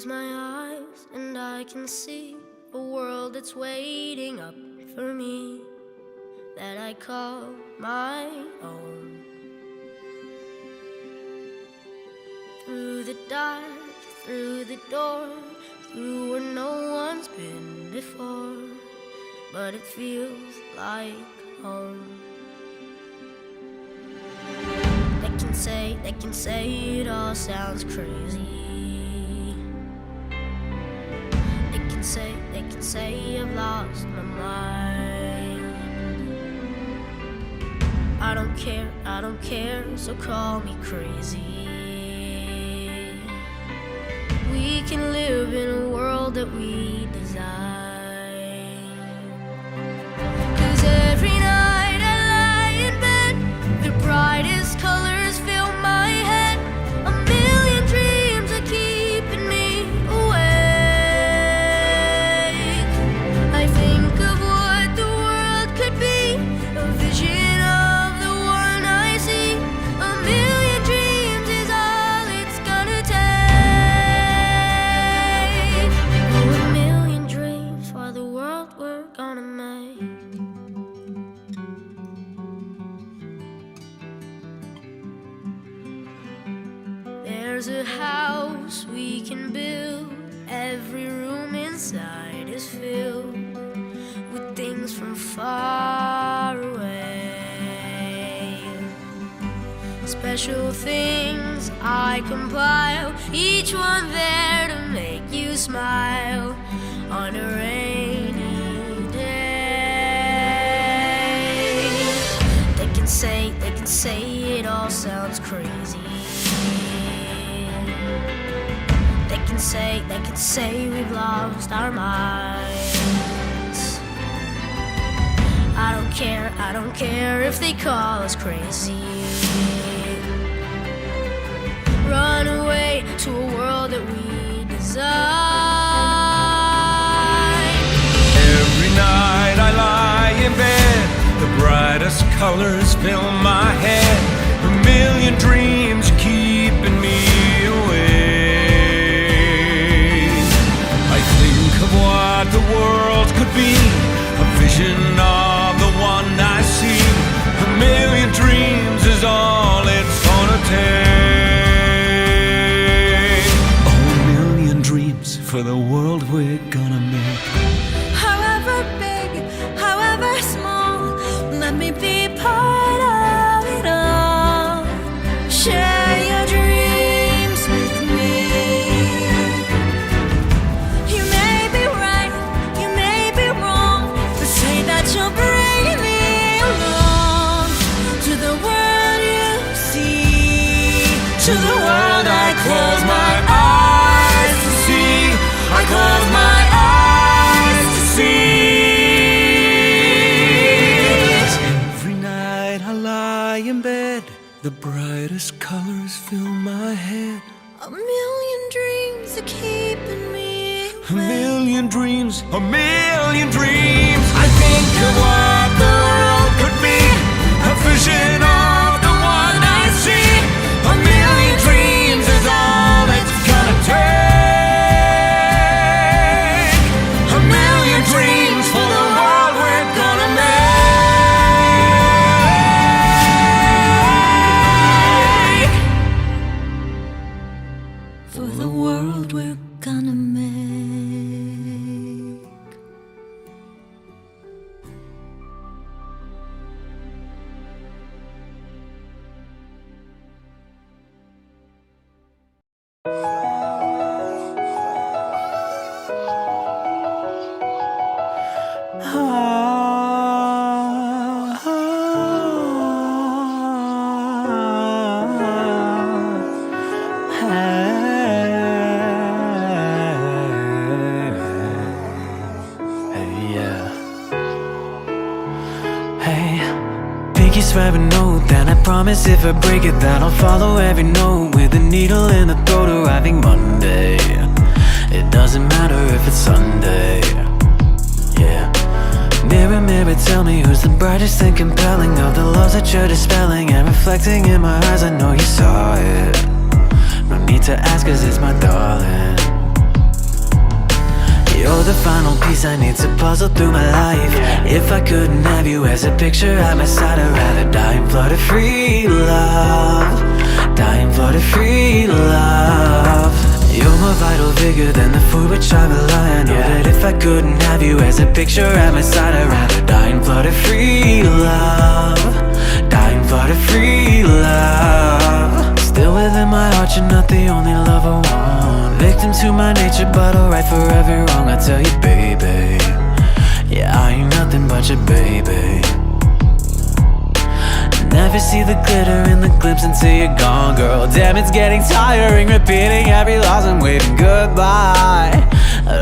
close my eyes and I can see a world that's waiting up for me, that I call my own. Through the dark, through the door, through where no one's been before, but it feels like home. They can say it all sounds crazy. They can say I've lost my mind. I don't care, so call me crazy. We can live in a world that we design. 'Cause every night I lie in bed, the brightest colors fill my head. A million dreams are keeping me awake. I think of what the world could be, a vision of the one I see. A million dreams is all it's gonna take. Oh, a million dreams for the world we're gonna make. There's a house we can build. Every room inside is filled with things from far away. Special things I compile, each one there to make you smile on a rainy day. They can say it all sounds crazy. They can say we've lost our minds. I don't care if they call us crazy. Run away to a world that we design. Every night I lie in bed, the brightest colors fill my head. A million dreams keeping me awake. I think of what the world could be, a vision of the one I see. A million dreams is all it's gonna take. Oh, a million dreams for the world we're gonna make. However big, however small, let me be part of it all. Share your dreams with me. You may be right, you may be wrong, but say that you'll bring me along to the world you see, to the world I close my eyes to see. I close my eyes to see. Every night I lie in bed, the brightest colors fill my head. A million dreams are keeping me A million dreams, a million dreams. I think of what the world could be, a vision of the one I see. A million dreams is all it's gonna take. A million dreams for the world we're gonna make. for the world we're gonna make. Pinky swear a note, then I promise if I break it that I'll follow every note with a needle in the throat, arriving Monday. It doesn't matter if it's Sunday. Yeah. Mirror, mirror, tell me who's the brightest and compelling of the loves that you're dispelling and reflecting in my eyes. I know you saw it. No need to ask, 'cause it's my darling. final piece I need to puzzle through my life. If I couldn't have you as a picture at my side, I'd rather die and flood a free love. Die and flood a free love. You're more vital, bigger than the food which I rely on. I know that if I couldn't have you as a picture at my side, I'd rather die and flood a free love. Die and flood a free love. Still within my heart, you're not the only love I want. Victim to my nature, but alright for every wrong. I tell you, baby, yeah, I ain't nothing but your baby. Never see the glitter in the glimpse until you're gone, girl. Damn, it's getting tiring, repeating every loss and waving goodbye.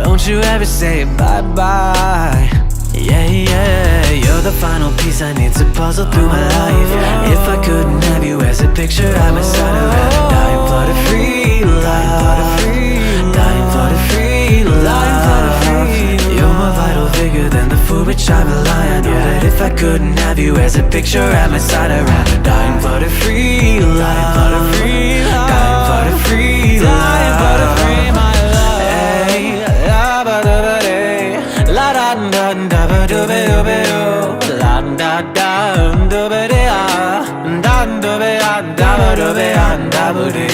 Don't you ever say bye-bye. Yeah, yeah, you're the final piece I need to puzzle through my life. If I couldn't have you as a picture at my side, I'd rather die and flood a free love. Die and flood a free love. You're more vital, bigger than the food which I rely on. I know that if I couldn't have you as a picture at my side, I'd rather die and flood a free love. Die and flood a free love. Die and flood a free love. Die and flood a free my love. Hey, la ba da ba day, la da da da ba do be do be do, la da da do be de ah, da do be ah, da ba do be ah, da ba de.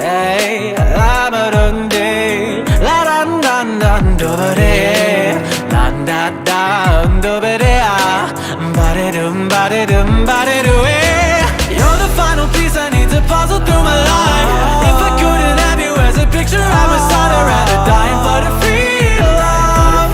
Hey, la ba do de, la da da da do be de, la da da do be de ah, ba de dum ba de dum ba de do. You're the final piece I need to puzzle through my life. If I couldn't have you as a picture at my side, I'd rather die and flood a free love.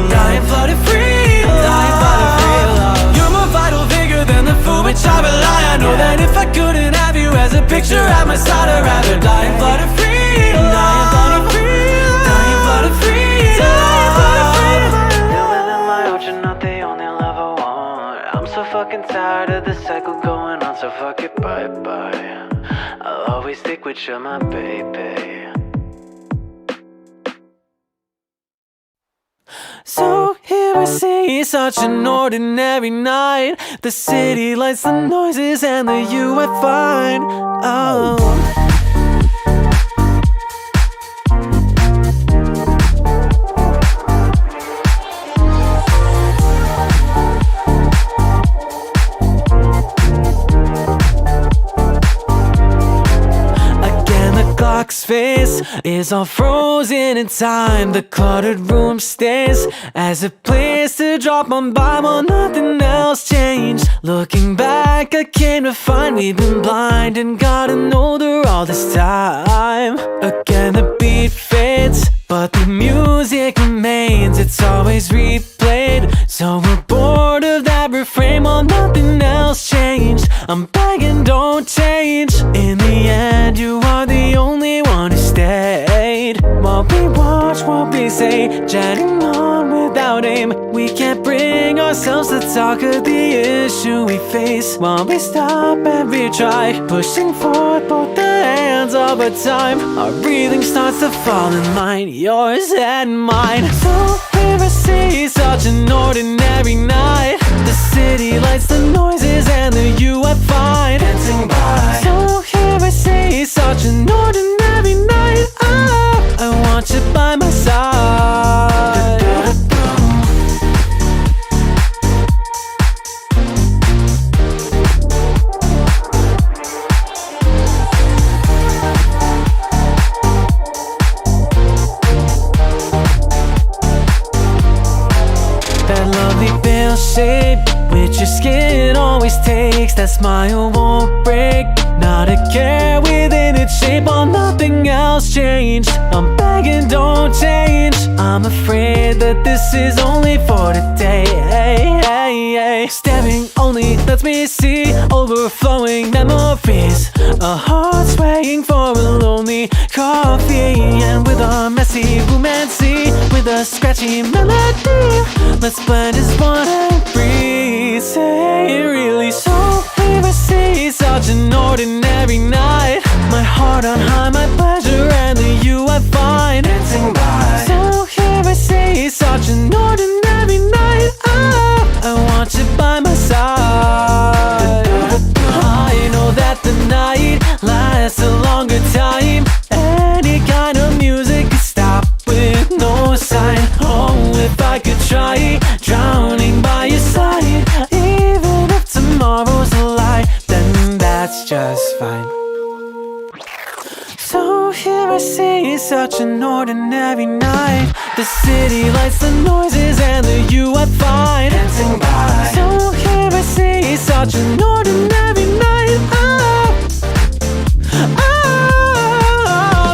Die and flood a free love. Die and flood a free love. You're more vital, bigger than the food which I rely on. I know that if I couldn't have you as a picture at my side, I'd rather die and flood a free love. Die and flood a free love. Die and flood a free love. Die and flood a free love. Still within my heart, you're not the only love I want. I'm so fucking tired of the cycle going on, so fuck it, bye-bye. I'll always stick with you, my baby. So here we see such an ordinary night. The city lights, the noises, and the you I find. Oh. Clock's face is all frozen in time. The cluttered room stays as a place to drop my Bible. Nothing else changed. Looking back, I came to find we've been blind and gotten older all this time. Again, the beat fades, but the music remains. It's always replayed, so we're bored of that refrain. Well, nothing else changed. I'm begging, don't change. In the end, you are the only one who stayed. While we watch what we say, jetting on without aim. We can't bring ourselves to talk of the issue we face. While we stop and retry, pushing forward both the hands of a time. Our breathing starts to fall in line, yours and mine. So here I see such an ordinary night. The city lights, the noises, and the you I find dancing by. So here I see such an ordinary night. Oh, I want you by my side. That lovely pale shade which your skin always takes. That smile won't break, not a care within its shape. Oh, nothing else changed. I'm begging, don't change. I'm afraid that this is only for today. Staring only lets me see overflowing memories. A heart swaying for a lonely coffee. And with a messy romance, with a scratchy melody, let's blend as one and breathe. Say really, so here I see such an ordinary night. My heart on high, my pleasure, and the you I find dancing by. So here I see such an ordinary night. Oh, I want you by my side. I know that the night lasts a longer time. Any kind of music could stop with no sign. Oh, such an ordinary night. The city lights, the noises, and the you I find dancing by. So here I see such an ordinary night.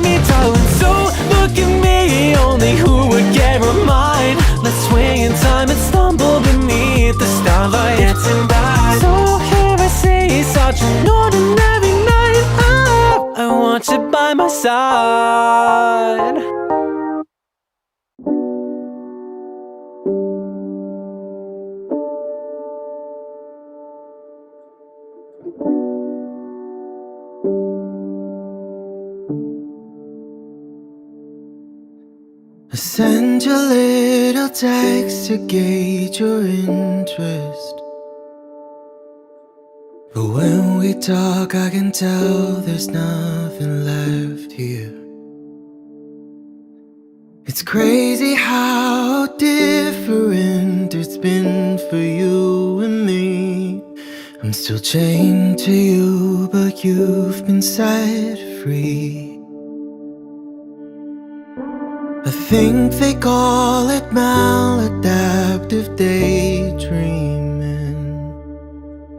Me darling, so look at me, only who would get remind. Let's swing in time and stumble beneath the starlight, dancing by. So here I see such an ordinary night. I want you by my side. I send you a little text to gauge your interest, but when we talk I can tell there's nothing left here. It's crazy how different it's been for you and me. I'm still chained to you, but you've been set free. I think they call it maladaptive daydreaming,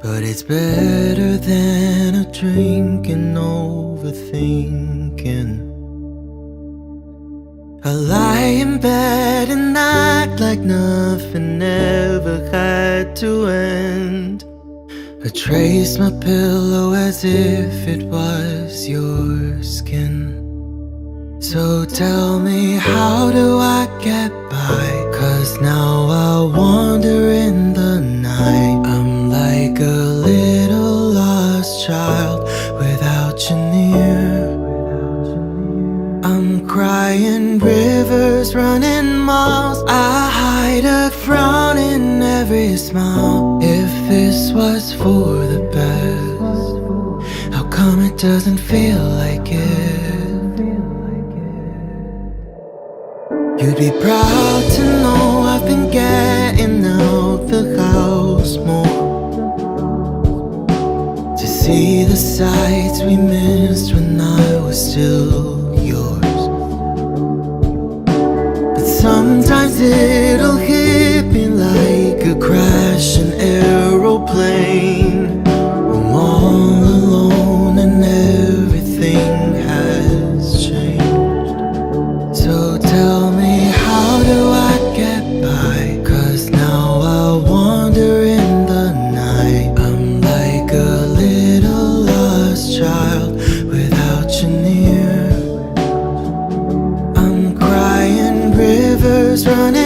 but it's better than a drink and overthinking. I lie in bed and act like nothing ever had to end. I trace my pillow as if it was your skin. So tell me, how do I get by? 'Cause now I wander in the night. I'm like a little lost child without you near. I'm crying rivers, running miles. I hide a frown in every smile. If this was for the best, how come it doesn't feel like it? You'd be proud to know I've been getting out the house more, to see the sights we missed when I was still yours. But sometimes it'll hit me like a crashing aeroplane. I'm all alone and everything has changed. So tell me, how do I get by? 'Cause now I wander in the night. I'm like a little lost child without you near. I'm crying rivers, running